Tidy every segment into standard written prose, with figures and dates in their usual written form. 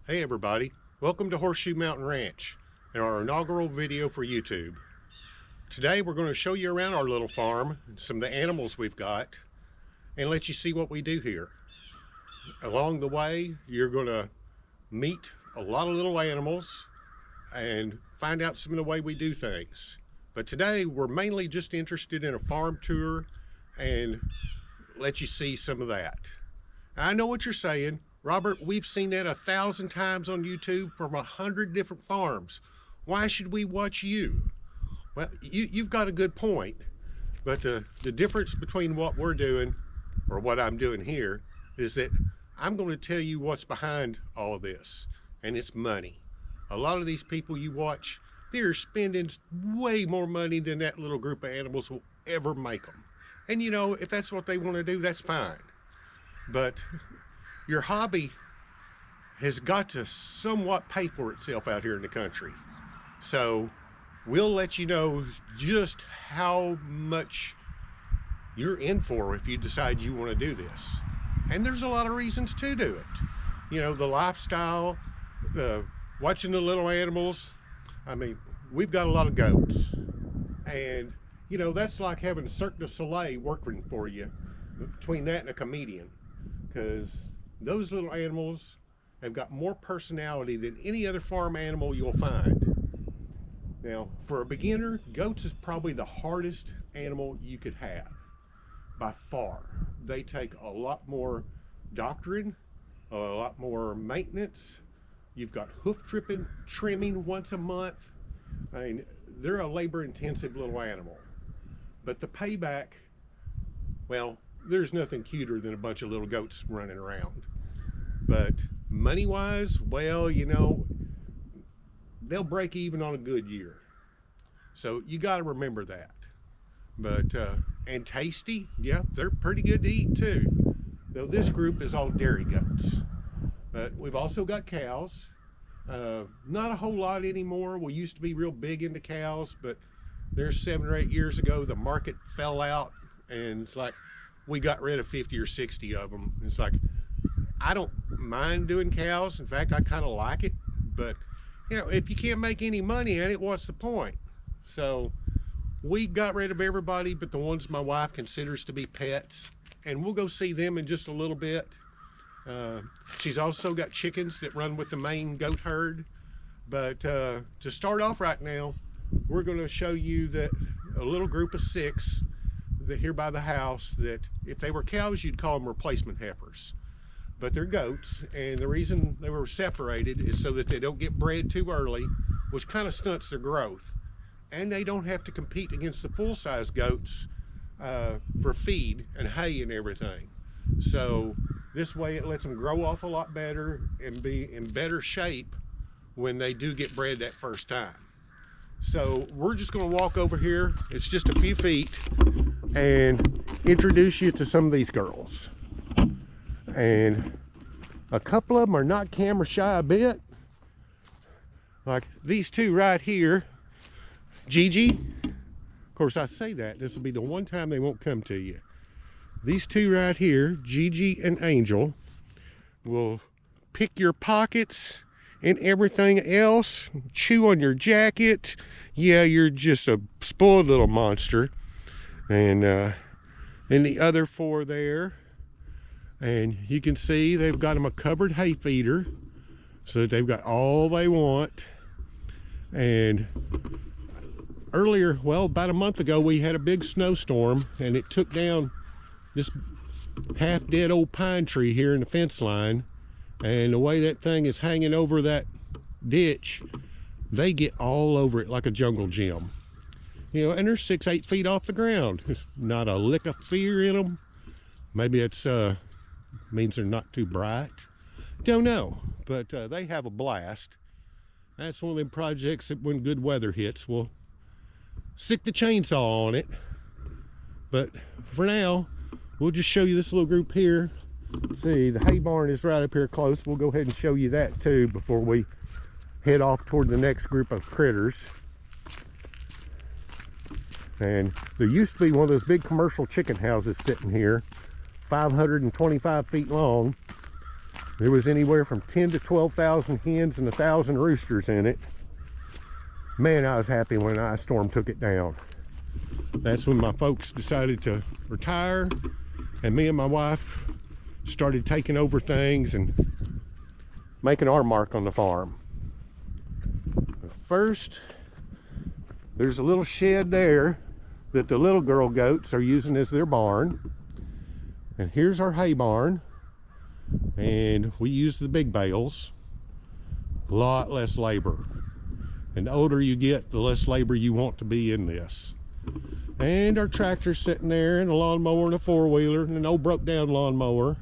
Hey everybody, welcome to Horseshoe Mountain Ranch and our inaugural video for YouTube. Today we're going to show you around our little farm, some of the animals we've got, and let you see what we do here. Along the way you're going to meet a lot of little animals and find out some of the way we do things. But today we're mainly just interested in a farm tour and let you see some of that. I know what you're saying, Robert, we've seen that 1,000 times on YouTube from 100 different farms. Why should we watch you? Well, you've got a good point, but the difference between what we're doing or what I'm doing here is that I'm going to tell you what's behind all of this, and it's money. A lot of these people you watch, they're spending way more money than that little group of animals will ever make them. And you know, if that's what they want to do, that's fine. But your hobby has got to somewhat pay for itself out here in the country. So we'll let you know just how much you're in for if you decide you want to do this. And there's a lot of reasons to do it. You know, the lifestyle, watching the little animals. I mean, we've got a lot of goats. And, you know, that's like having Cirque du Soleil working for you, between that and a comedian. Because those little animals have got more personality than any other farm animal you'll find. Now, for a beginner, goats is probably the hardest animal you could have, by far. They take a lot more doctoring, a lot more maintenance. You've got hoof trimming once a month. I mean, they're a labor-intensive little animal. But the payback, well, there's nothing cuter than a bunch of little goats running around. But money-wise, well, you know, they'll break even on a good year. So you got to remember that. But, and tasty, yeah, they're pretty good to eat too. Though this group is all dairy goats. But we've also got cows. Not a whole lot anymore. We used to be real big into cows, but there's 7 or 8 years ago, the market fell out, and it's like, we got rid of 50 or 60 of them. It's like, I don't mind doing cows. In fact, I kind of like it. But, you know, if you can't make any money at it, what's the point? So we got rid of everybody but the ones my wife considers to be pets. And we'll go see them in just a little bit. She's also got chickens that run with the main goat herd. But to start off right now, we're going to show you that a little group of 6 that here by the house, that if they were cows you'd call them replacement heifers, but they're goats, and the reason they were separated is so that they don't get bred too early, which kind of stunts their growth, and they don't have to compete against the full-size goats for feed and hay and everything. So this way it lets them grow off a lot better and be in better shape when they do get bred that first time. So we're just going to walk over here, it's just a few feet, and introduce you to some of these girls. And a couple of them are not camera shy a bit. Like these two right here, Gigi. Of course, I say that, this will be the one time they won't come to you. These two right here, Gigi and Angel, will pick your pockets and everything else, chew on your jacket. Yeah, you're just a spoiled little monster. And then the other 4 there, and you can see they've got them a covered hay feeder, so they've got all they want. And earlier, well, about a month ago, we had a big snowstorm, and it took down this half-dead old pine tree here in the fence line. And the way that thing is hanging over that ditch, they get all over it like a jungle gym. You know, and they're 6-8 feet off the ground. There's not a lick of fear in them. Maybe it's means they're not too bright. Don't know, but they have a blast. That's one of them projects that when good weather hits, we'll stick the chainsaw on it. But for now, we'll just show you this little group here. See, the hay barn is right up here close. We'll go ahead and show you that too before we head off toward the next group of critters. And there used to be one of those big commercial chicken houses sitting here, 525 feet long. There was anywhere from 10 to 12,000 hens and 1,000 roosters in it. Man, I was happy when an ice storm took it down. That's when my folks decided to retire, and me and my wife started taking over things and making our mark on the farm. First, there's a little shed there that the little girl goats are using as their barn. And here's our hay barn. And we use the big bales. A lot less labor. And the older you get, the less labor you want to be in this. And our tractor's sitting there, and a lawnmower and a four-wheeler and an old broke down lawnmower.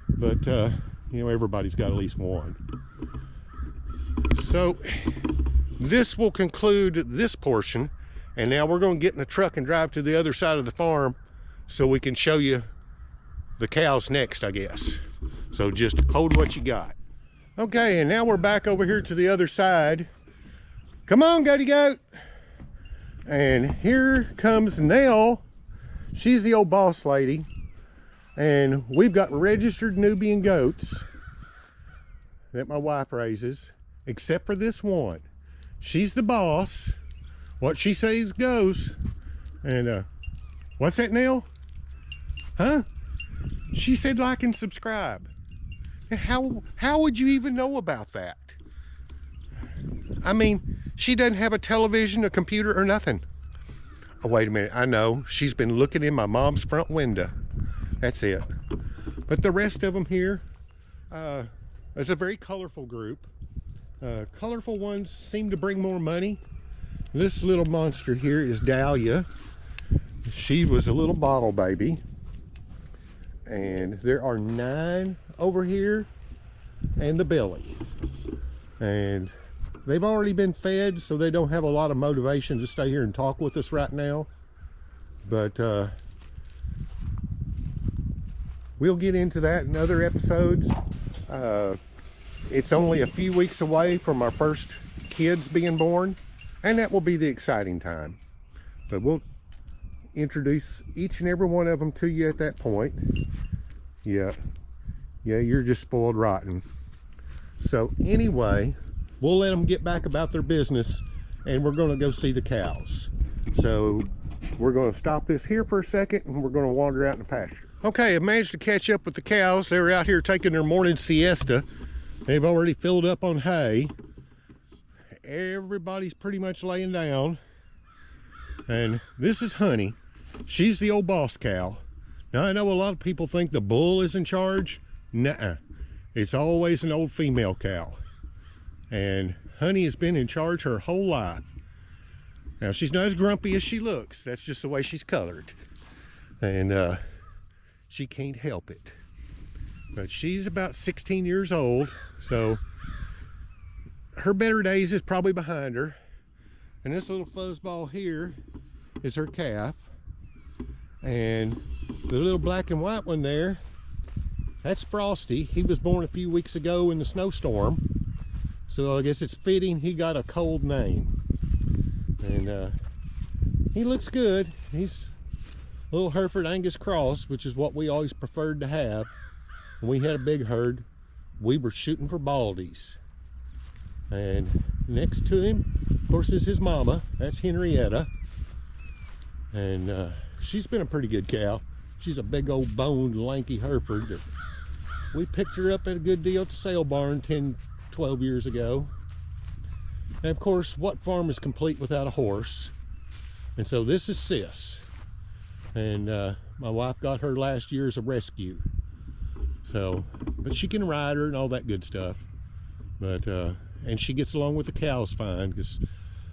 But you know, everybody's got at least one. So this will conclude this portion, and now we're going to get in the truck and drive to the other side of the farm so we can show you the cows next, I guess. So just hold what you got. Okay, and now we're back over here to the other side. Come on, goaty goat. And here comes Nell. She's the old boss lady. And we've got registered Nubian goats that my wife raises, except for this one. She's the boss. What she says goes. And what's that, Nell? Huh? She said like and subscribe. How would you even know about that? I mean, she doesn't have a television, a computer, or nothing. Oh, wait a minute. I know. She's been looking in my mom's front window. That's it. But the rest of them here, it's a very colorful group. Colorful ones seem to bring more money. This little monster here is Dahlia. She was a little bottle baby. And there are 9 over here and the Billy. And they've already been fed, so they don't have a lot of motivation to stay here and talk with us right now. But we'll get into that in other episodes. It's only a few weeks away from our first kids being born, and that will be the exciting time. But we'll introduce each and every one of them to you at that point. Yeah, you're just spoiled rotten. So anyway, we'll let them get back about their business, and we're going to go see the cows. So we're going to stop this here for a second, and we're going to wander out in the pasture. Okay, I managed to catch up with the cows. They were out here taking their morning siesta. They've already filled up on hay. Everybody's pretty much laying down. And this is Honey. She's the old boss cow. Now, I know a lot of people think the bull is in charge. Nuh-uh. It's always an old female cow. And Honey has been in charge her whole life. Now, she's not as grumpy as she looks. That's just the way she's colored. And she can't help it. But she's about 16 years old, so her better days is probably behind her. And this little fuzzball here is her calf. And the little black and white one there, that's Frosty. He was born a few weeks ago in the snowstorm. So I guess it's fitting he got a cold name. And he looks good. He's a little Hereford Angus cross, which is what we always preferred to have. When we had a big herd, we were shooting for baldies. And next to him, of course, is his mama. That's Henrietta. And she's been a pretty good cow. She's a big old boned, lanky Hereford that we picked her up at a good deal at the sale barn 10, 12 years ago. And of course, what farm is complete without a horse? And so this is Sis. And my wife got her last year as a rescue. So, but she can ride her and all that good stuff. But, and she gets along with the cows fine, because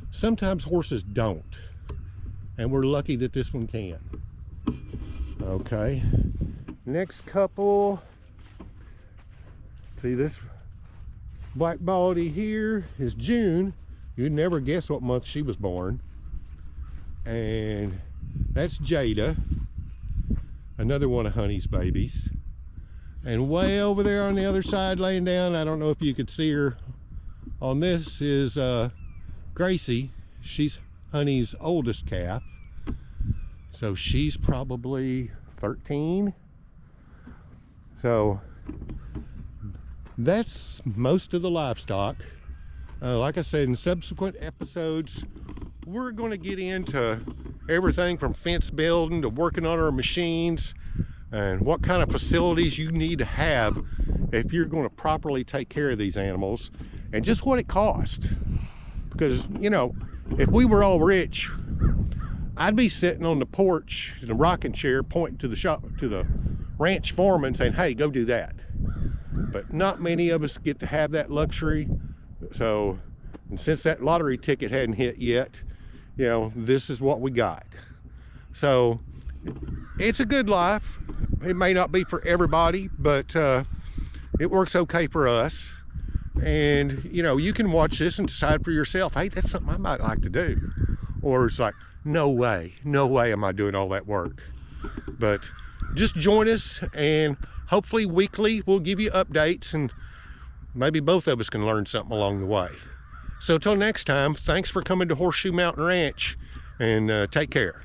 sometimes horses don't. And we're lucky that this one can. Okay, next couple. See, this black baldy here is June. You'd never guess what month she was born. And that's Jada, another one of Honey's babies. And way over there on the other side laying down, I don't know if you could see her on this, is Gracie. She's Honey's oldest calf. So she's probably 13. So that's most of the livestock. Like I said, in subsequent episodes, we're going to get into everything from fence building to working on our machines and what kind of facilities you need to have if you're going to properly take care of these animals, and just what it costs. Because, you know, if we were all rich, I'd be sitting on the porch in a rocking chair pointing to the ranch foreman saying, hey, go do that. But not many of us get to have that luxury. So, and since that lottery ticket hadn't hit yet, you know, this is what we got. So it's a good life. It may not be for everybody, but it works okay for us. And, you know, you can watch this and decide for yourself, hey, that's something I might like to do. Or it's like, no way am I doing all that work. But just join us, and hopefully weekly we'll give you updates, and maybe both of us can learn something along the way. So till next time, thanks for coming to Horseshoe Mountain Ranch, and take care.